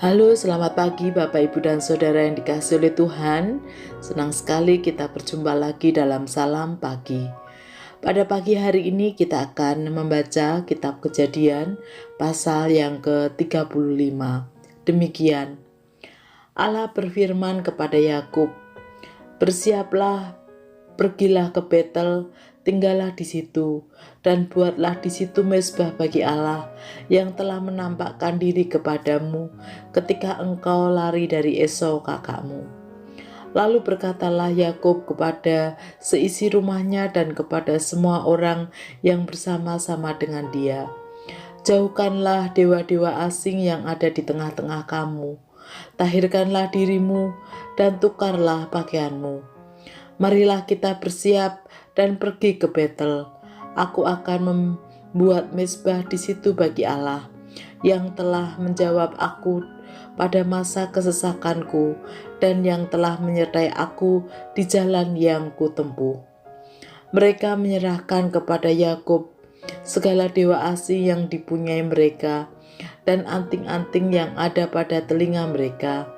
Halo, selamat pagi Bapak, Ibu, dan Saudara yang dikasihi oleh Tuhan. Senang sekali kita berjumpa lagi dalam Salam Pagi. Pada pagi hari ini kita akan membaca kitab Kejadian pasal yang ke-35. Demikian, Allah berfirman kepada Yakub, "Bersiaplah, pergilah ke Betel, tinggallah di situ, dan buatlah di situ mezbah bagi Allah yang telah menampakkan diri kepadamu ketika engkau lari dari Esau kakakmu." Lalu berkatalah Yakub kepada seisi rumahnya dan kepada semua orang yang bersama-sama dengan dia, "Jauhkanlah dewa-dewa asing yang ada di tengah-tengah kamu. Tahirkanlah dirimu dan tukarlah pakaianmu. Marilah kita bersiap dan pergi ke Betel. Aku akan membuat mezbah di situ bagi Allah yang telah menjawab aku pada masa kesesakanku dan yang telah menyertai aku di jalan yang kutempuh." Mereka menyerahkan kepada Yakub segala dewa asing yang dipunyai mereka dan anting-anting yang ada pada telinga mereka.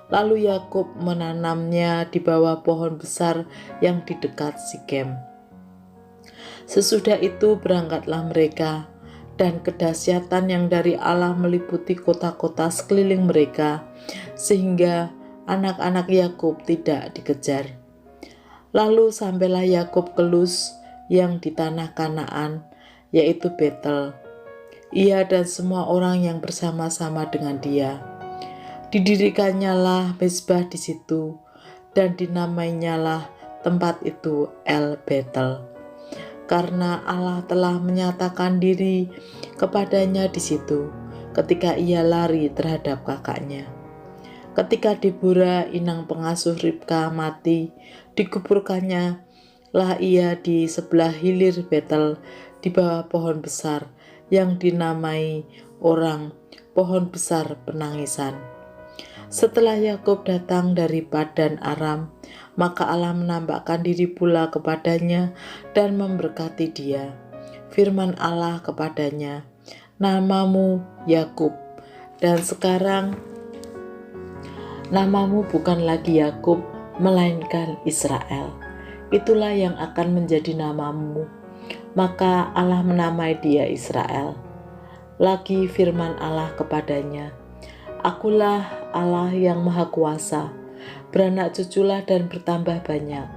Lalu Yakub menanamnya di bawah pohon besar yang di dekat Sikem. Sesudah itu berangkatlah mereka, dan kedahsyatan yang dari Allah meliputi kota-kota sekeliling mereka, sehingga anak-anak Yakub tidak dikejar. Lalu sampailah Yakub ke Luz yang di tanah Kanaan, yaitu Betel, ia dan semua orang yang bersama-sama dengan dia. Didirikannyalah mezbah di situ, dan dinamainyalah tempat itu El Betel, karena Allah telah menyatakan diri kepadanya di situ ketika ia lari terhadap kakaknya. Ketika Deborah, inang pengasuh Ribka, mati, dikuburkannya lah ia di sebelah hilir Betel di bawah pohon besar yang dinamai orang pohon besar penangisan. Setelah Yakub datang dari Padan Aram, maka Allah menampakkan diri pula kepadanya dan memberkati dia. Firman Allah kepadanya, "Namamu Yakub, dan sekarang namamu bukan lagi Yakub, melainkan Israel. Itulah yang akan menjadi namamu." Maka Allah menamai dia Israel. Lagi firman Allah kepadanya, "Akulah Allah yang Maha Kuasa, beranak cuculah dan bertambah banyak.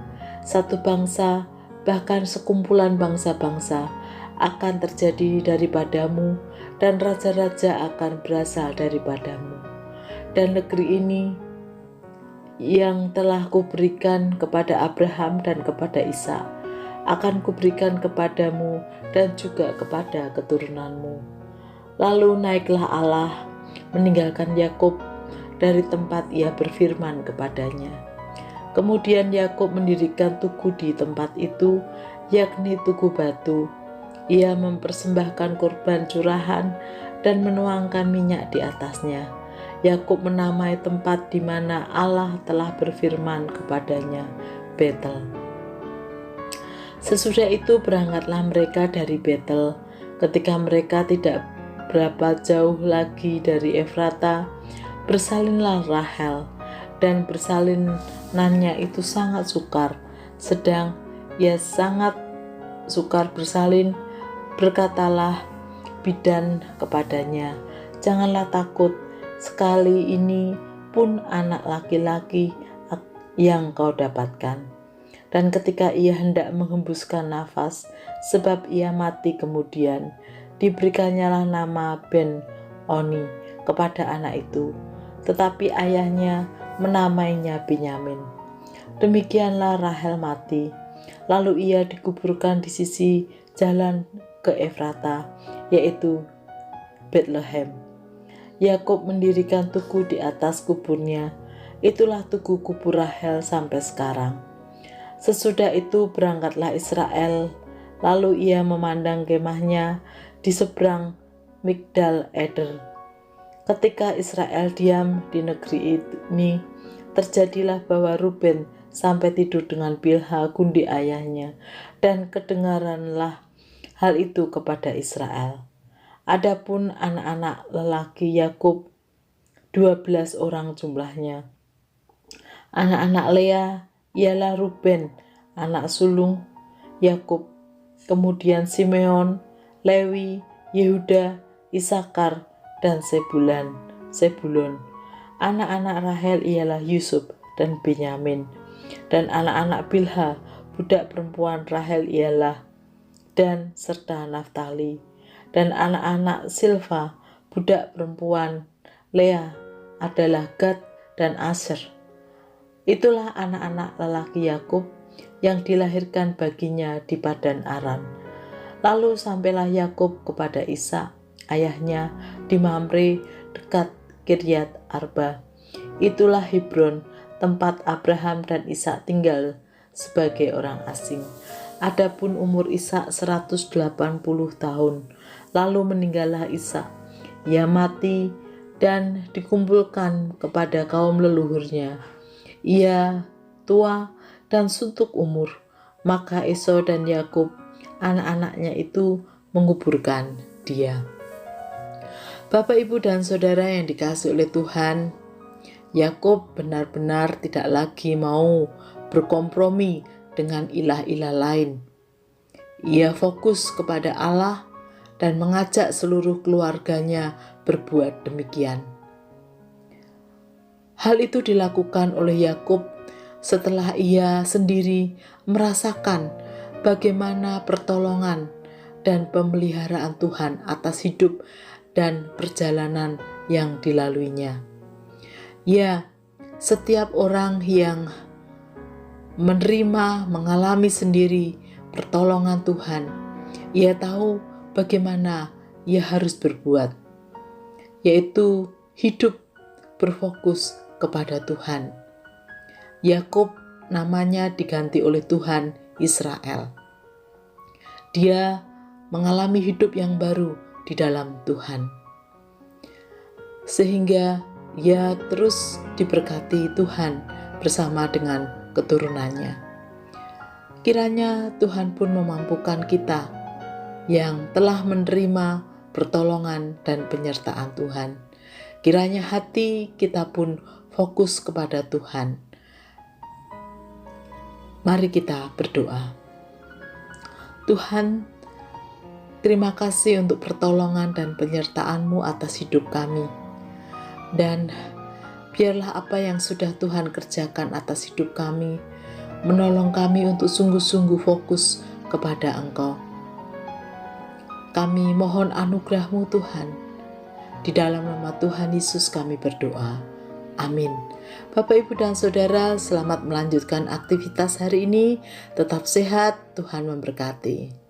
Satu bangsa, bahkan sekumpulan bangsa-bangsa, akan terjadi daripadamu, dan raja-raja akan berasal daripadamu. Dan negeri ini yang telah kuberikan kepada Abraham dan kepada Ishak, akan kuberikan kepadamu dan juga kepada keturunanmu." Lalu naiklah Allah meninggalkan Yakub dari tempat ia berfirman kepadanya. Kemudian Yakub mendirikan tugu di tempat itu, yakni tugu batu. Ia mempersembahkan kurban curahan dan menuangkan minyak di atasnya. Yakub menamai tempat di mana Allah telah berfirman kepadanya Betel. Sesudah itu berangkatlah mereka dari Betel. Ketika mereka tidak berapa jauh lagi dari Efrata, bersalinlah Rahel, dan bersalinannya itu sangat sukar. Sedang ia sangat sukar bersalin, berkatalah bidan kepadanya, "Janganlah takut, sekali ini pun anak laki-laki yang kau dapatkan." Dan ketika ia hendak menghembuskan nafas, sebab ia mati kemudian, diberikannya nama Ben-Oni kepada anak itu, tetapi ayahnya menamainya Benyamin. Demikianlah Rahel mati, lalu ia dikuburkan di sisi jalan ke Efrata, yaitu Bethlehem. Yakub mendirikan tugu di atas kuburnya, itulah tugu kubur Rahel sampai sekarang. Sesudah itu berangkatlah Israel, lalu ia memandang kemahnya di seberang Migdal Eder. Ketika Israel diam di negeri ini, terjadilah bahwa Ruben sampai tidur dengan Bilha gundi ayahnya, dan kedengaranlah hal itu kepada Israel. Adapun anak-anak lelaki Yakub 12 orang jumlahnya. Anak-anak Lea ialah Ruben, anak sulung Yakub, kemudian Simeon, Lewi, Yehuda, Isakar, dan Sebulon. Anak-anak Rahel ialah Yusuf dan Benyamin. Dan anak-anak Bilha, budak perempuan Rahel ialah Dan serta Naftali. Dan anak-anak Silva, budak perempuan Lea adalah Gad dan Aser. Itulah anak-anak lelaki Yakub yang dilahirkan baginya di Padan Aram. Lalu sampailah Yakub kepada Ishak, ayahnya, di Mamre dekat Kiryat Arba. Itulah Hebron, tempat Abraham dan Ishak tinggal sebagai orang asing. Adapun umur Ishak 180 tahun. Lalu meninggallah Ishak. Ia mati dan dikumpulkan kepada kaum leluhurnya. Ia tua dan suntuk umur. Maka Esau dan Yakub, anak-anaknya itu, menguburkan dia. Bapak, Ibu, dan saudara yang dikasihi oleh Tuhan, Yakub benar-benar tidak lagi mau berkompromi dengan ilah-ilah lain. Ia fokus kepada Allah dan mengajak seluruh keluarganya berbuat demikian. Hal itu dilakukan oleh Yakub setelah ia sendiri merasakan bagaimana pertolongan dan pemeliharaan Tuhan atas hidup dan perjalanan yang dilaluinya. Ya, setiap orang yang mengalami sendiri pertolongan Tuhan, ia tahu bagaimana ia harus berbuat, yaitu hidup berfokus kepada Tuhan. Yakub namanya diganti oleh Tuhan Israel. Dia mengalami hidup yang baru di dalam Tuhan, sehingga ia terus diberkati Tuhan bersama dengan keturunannya. Kiranya Tuhan pun memampukan kita yang telah menerima pertolongan dan penyertaan Tuhan. Kiranya hati kita pun fokus kepada Tuhan. Mari kita berdoa. Tuhan, terima kasih untuk pertolongan dan penyertaan-Mu atas hidup kami. Dan biarlah apa yang sudah Tuhan kerjakan atas hidup kami menolong kami untuk sungguh-sungguh fokus kepada Engkau. Kami mohon anugerah-Mu Tuhan. Di dalam nama Tuhan Yesus kami berdoa. Amin. Bapak, Ibu, dan Saudara, selamat melanjutkan aktivitas hari ini. Tetap sehat, Tuhan memberkati.